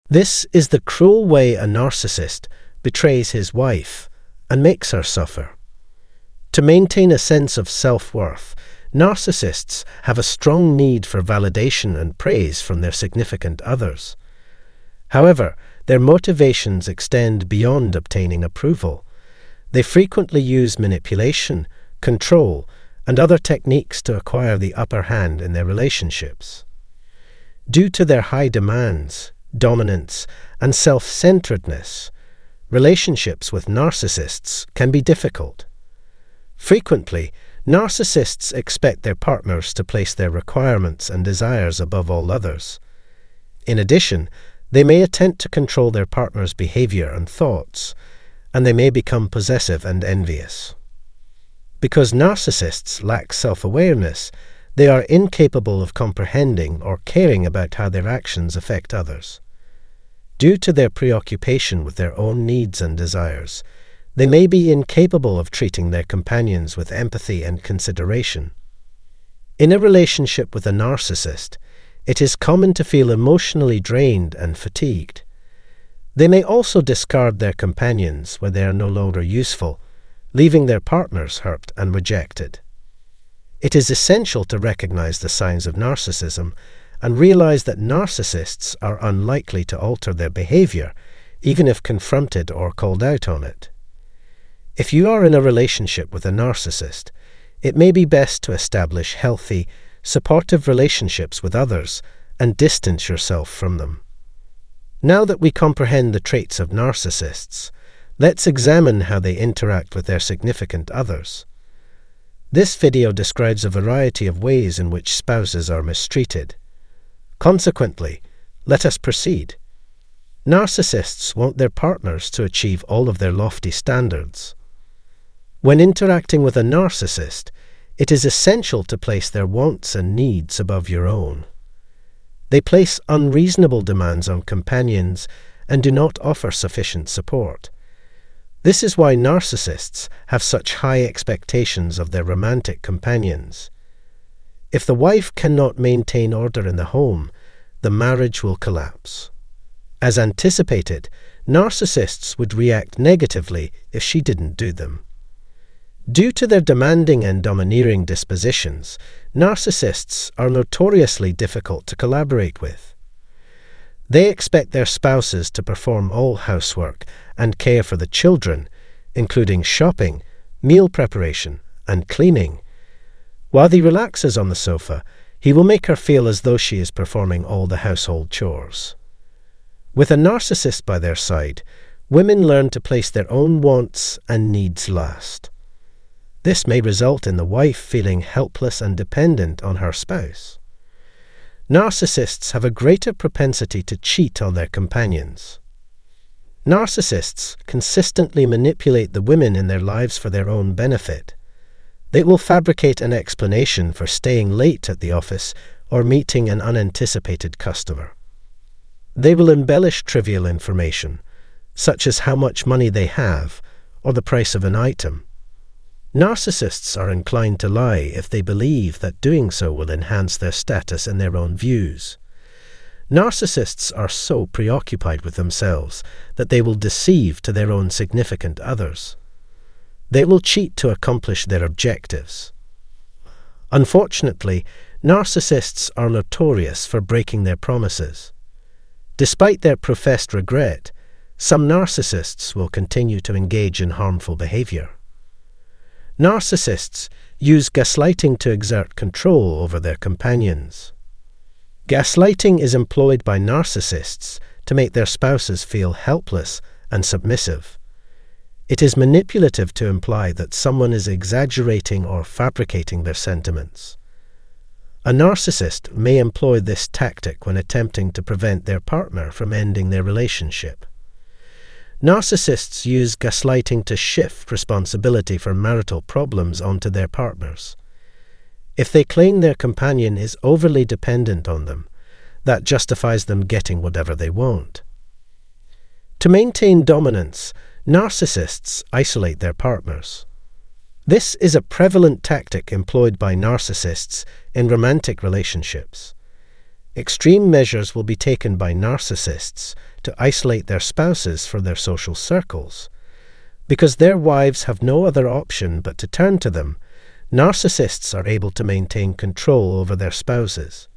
This is the cruel way a narcissist betrays his wife and makes her suffer. To maintain a sense of self-worth, narcissists have a strong need for validation and praise from their significant others. However, their motivations extend beyond obtaining approval. They frequently use manipulation, control, and other techniques to acquire the upper hand in their relationships. Due to their high demands, dominance, and self-centeredness, relationships with narcissists can be difficult. Frequently, narcissists expect their partners to place their requirements and desires above all others. In addition, they may attempt to control their partner's behavior and thoughts, and they may become possessive and envious. Because narcissists lack self-awareness, they are incapable of comprehending or caring about how their actions affect others. Due to their preoccupation with their own needs and desires, they may be incapable of treating their companions with empathy and consideration. In a relationship with a narcissist, it is common to feel emotionally drained and fatigued. They may also discard their companions when they are no longer useful, leaving their partners hurt and rejected. It is essential to recognize the signs of narcissism and realize that narcissists are unlikely to alter their behavior, even if confronted or called out on it. If you are in a relationship with a narcissist, it may be best to establish healthy, supportive relationships with others and distance yourself from them. Now that we comprehend the traits of narcissists, let's examine how they interact with their significant others. This video describes a variety of ways in which spouses are mistreated. Consequently, let us proceed. Narcissists want their partners to achieve all of their lofty standards. When interacting with a narcissist, it is essential to place their wants and needs above your own. They place unreasonable demands on companions and do not offer sufficient support. This is why narcissists have such high expectations of their romantic companions. If the wife cannot maintain order in the home, the marriage will collapse. As anticipated, narcissists would react negatively if she didn't do them. Due to their demanding and domineering dispositions, narcissists are notoriously difficult to collaborate with. They expect their spouses to perform all housework and care for the children, including shopping, meal preparation, and cleaning. While he relaxes on the sofa, he will make her feel as though she is performing all the household chores. With a narcissist by their side, women learn to place their own wants and needs last. This may result in the wife feeling helpless and dependent on her spouse. Narcissists have a greater propensity to cheat on their companions. Narcissists consistently manipulate the women in their lives for their own benefit. They will fabricate an explanation for staying late at the office or meeting an unanticipated customer. They will embellish trivial information, such as how much money they have or the price of an item. Narcissists are inclined to lie if they believe that doing so will enhance their status and their own views. Narcissists are so preoccupied with themselves that they will deceive to their own significant others. They will cheat to accomplish their objectives. Unfortunately, narcissists are notorious for breaking their promises. Despite their professed regret, some narcissists will continue to engage in harmful behavior. Narcissists use gaslighting to exert control over their companions. Gaslighting is employed by narcissists to make their spouses feel helpless and submissive. It is manipulative to imply that someone is exaggerating or fabricating their sentiments. A narcissist may employ this tactic when attempting to prevent their partner from ending their relationship. Narcissists use gaslighting to shift responsibility for marital problems onto their partners. If they claim their companion is overly dependent on them, that justifies them getting whatever they want. To maintain dominance, narcissists isolate their partners. This is a prevalent tactic employed by narcissists in romantic relationships. Extreme measures will be taken by narcissists to isolate their spouses from their social circles. Because their wives have no other option but to turn to them, narcissists are able to maintain control over their spouses.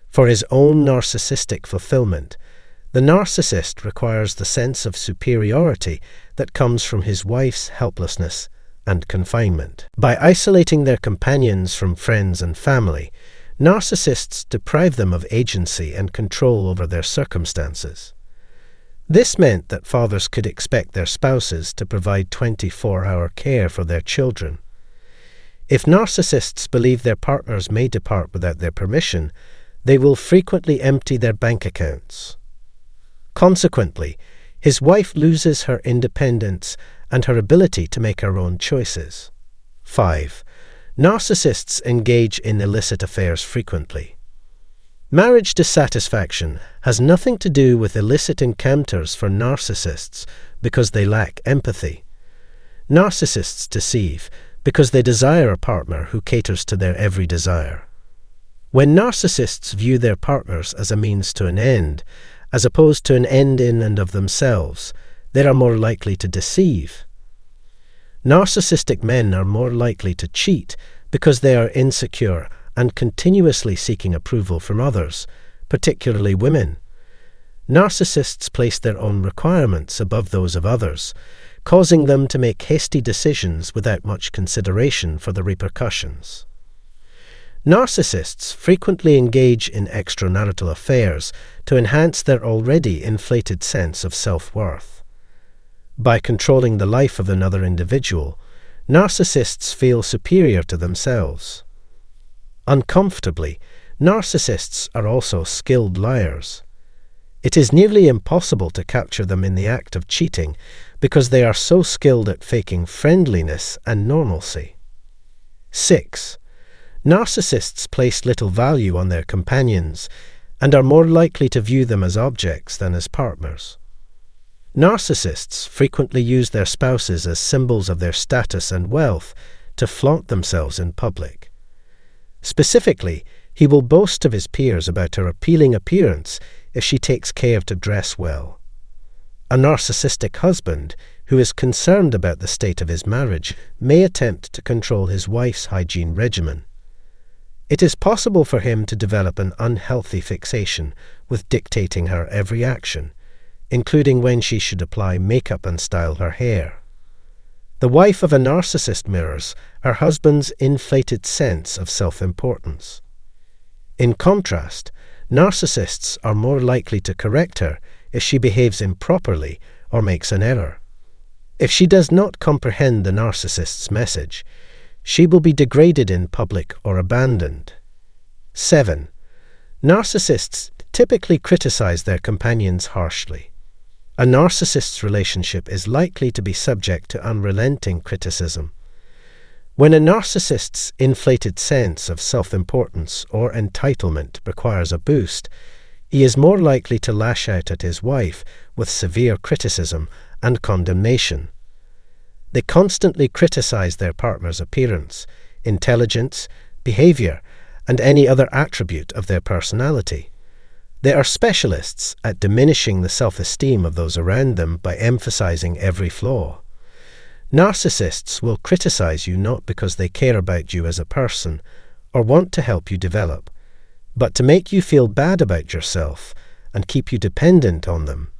For his own narcissistic fulfillment, the narcissist requires the sense of superiority that comes from his wife's helplessness and confinement. By isolating their companions from friends and family, narcissists deprive them of agency and control over their circumstances. This meant that fathers could expect their spouses to provide 24-hour care for their children. If narcissists believe their partners may depart without their permission, they will frequently empty their bank accounts. Consequently, his wife loses her independence and her ability to make her own choices. 5. Narcissists engage in illicit affairs frequently. Marriage dissatisfaction has nothing to do with illicit encounters for narcissists because they lack empathy. Narcissists deceive because they desire a partner who caters to their every desire. When narcissists view their partners as a means to an end, as opposed to an end in and of themselves, they are more likely to deceive. Narcissistic men are more likely to cheat because they are insecure and continuously seeking approval from others, particularly women. Narcissists place their own requirements above those of others, causing them to make hasty decisions without much consideration for the repercussions. Narcissists frequently engage in extramarital affairs to enhance their already inflated sense of self-worth. By controlling the life of another individual, narcissists feel superior to themselves. Uncomfortably, narcissists are also skilled liars. It is nearly impossible to capture them in the act of cheating because they are so skilled at faking friendliness and normalcy. 6. Narcissists place little value on their companions and are more likely to view them as objects than as partners. Narcissists frequently use their spouses as symbols of their status and wealth to flaunt themselves in public. Specifically, he will boast of his peers about her appealing appearance if she takes care to dress well. A narcissistic husband who is concerned about the state of his marriage may attempt to control his wife's hygiene regimen. It is possible for him to develop an unhealthy fixation with dictating her every action, including when she should apply makeup and style her hair. The wife of a narcissist mirrors her husband's inflated sense of self-importance. In contrast, narcissists are more likely to correct her if she behaves improperly or makes an error. If she does not comprehend the narcissist's message, she will be degraded in public or abandoned. 7. Narcissists typically criticize their companions harshly. A narcissist's relationship is likely to be subject to unrelenting criticism. When a narcissist's inflated sense of self-importance or entitlement requires a boost, he is more likely to lash out at his wife with severe criticism and condemnation. They constantly criticize their partner's appearance, intelligence, behavior, and any other attribute of their personality. They are specialists at diminishing the self-esteem of those around them by emphasizing every flaw. Narcissists will criticize you not because they care about you as a person or want to help you develop, but to make you feel bad about yourself and keep you dependent on them.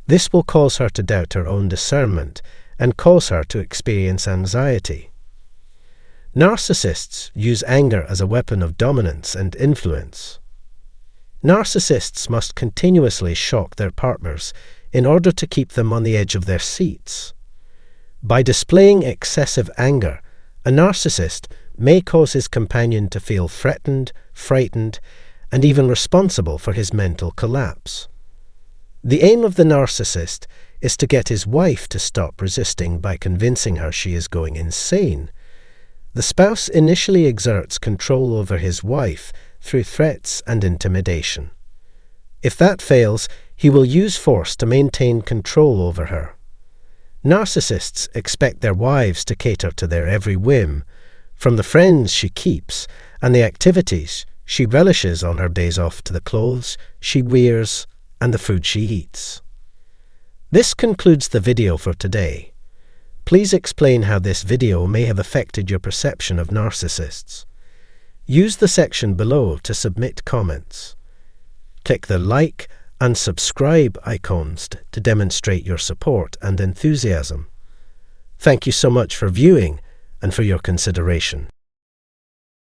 This will cause her to doubt her own discernment and cause her to experience anxiety. Narcissists use anger as a weapon of dominance and influence. Narcissists must continuously shock their partners in order to keep them on the edge of their seats. By displaying excessive anger, a narcissist may cause his companion to feel threatened, frightened, and even responsible for his mental collapse. The aim of the narcissist is to get his wife to stop resisting by convincing her she is going insane. The spouse initially exerts control over his wife through threats and intimidation. If that fails, he will use force to maintain control over her. Narcissists expect their wives to cater to their every whim, from the friends she keeps and the activities She relishes on her days off to the clothes she wears and the food she eats. This concludes the video for today. Please explain how this video may have affected your perception of narcissists. Use the section below to submit comments. Click the like and subscribe icons to demonstrate your support and enthusiasm. Thank you so much for viewing and for your consideration.